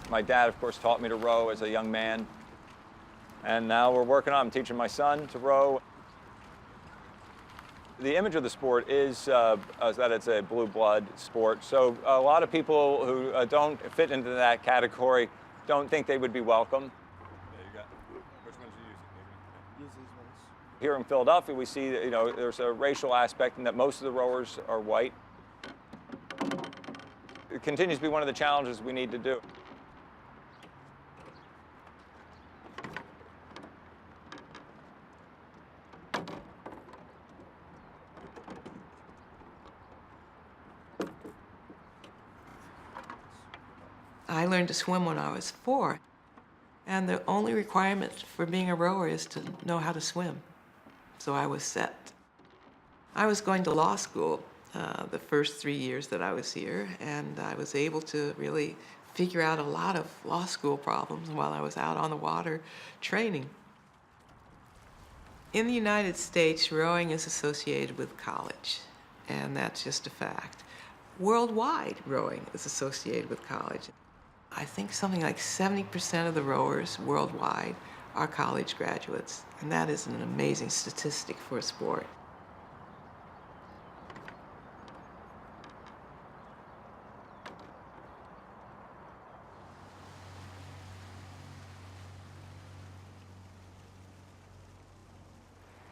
My dad, of course, taught me to row as a young man. And now we're working on, I'm teaching my son to row. The image of the sport is that it's a blue blood sport. So a lot of people who don't fit into that category don't think they would be welcome. There you go. Which ones are you using? Use these ones. Here in Philadelphia, we see that, there's a racial aspect in that most of the rowers are white. It continues to be one of the challenges we need to do. I learned to swim when I was 4, and the only requirement for being a rower is to know how to swim. So I was set. I was going to law school the first 3 years that I was here, and I was able to really figure out a lot of law school problems while I was out on the water training. In the United States, rowing is associated with college, and that's just a fact. Worldwide, rowing is associated with college. I think something like 70% of the rowers worldwide are college graduates, and that is an amazing statistic for a sport.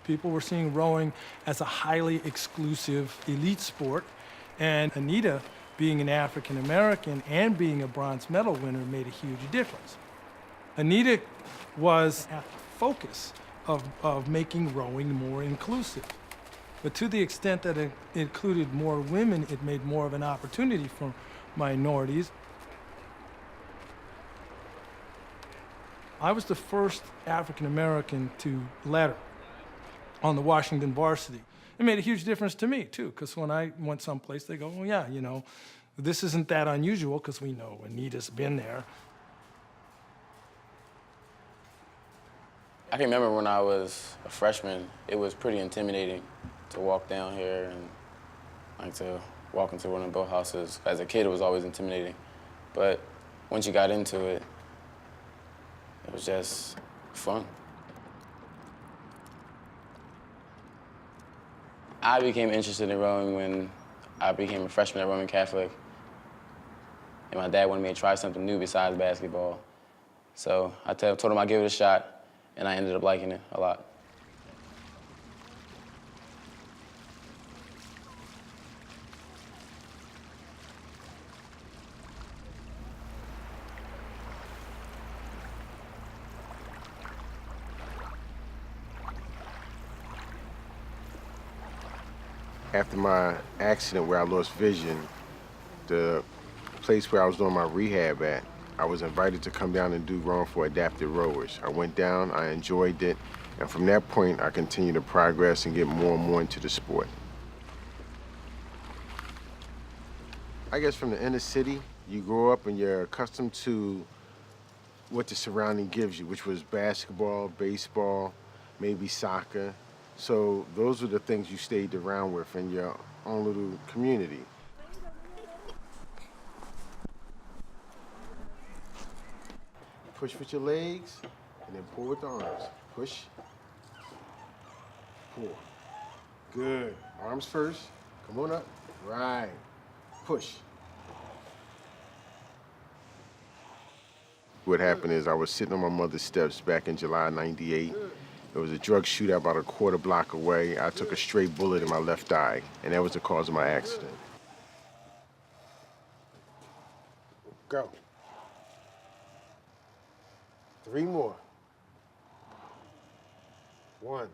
People were seeing rowing as a highly exclusive elite sport, and Anita, being an African American and being a bronze medal winner, made a huge difference. Anita was at the focus of making rowing more inclusive. But to the extent that it included more women, it made more of an opportunity for minorities. I was the first African American to letter on the Washington varsity. It made a huge difference to me, too, because when I went someplace, they go, oh, yeah, this isn't that unusual, because we know Anita's been there. I can remember when I was a freshman, it was pretty intimidating to walk down here and to walk into one of the boathouses. As a kid, it was always intimidating. But once you got into it, it was just fun. I became interested in rowing when I became a freshman at Roman Catholic. And my dad wanted me to try something new besides basketball. So I told him I'd give it a shot, and I ended up liking it a lot. After my accident where I lost vision, the place where I was doing my rehab at, I was invited to come down and do rowing for adapted rowers. I went down, I enjoyed it, and from that point, I continued to progress and get more and more into the sport. I guess from the inner city, you grow up and you're accustomed to what the surrounding gives you, which was basketball, baseball, maybe soccer. So those were the things you stayed around with in your own little community. Push with your legs, and then pull with the arms. Push, pull. Good. Arms first. Come on up. Right. Push. What happened is I was sitting on my mother's steps back in July '98. There was a drug shootout about a quarter block away. I took a stray bullet in my left eye, and that was the cause of my accident. Go. 3 more. 1.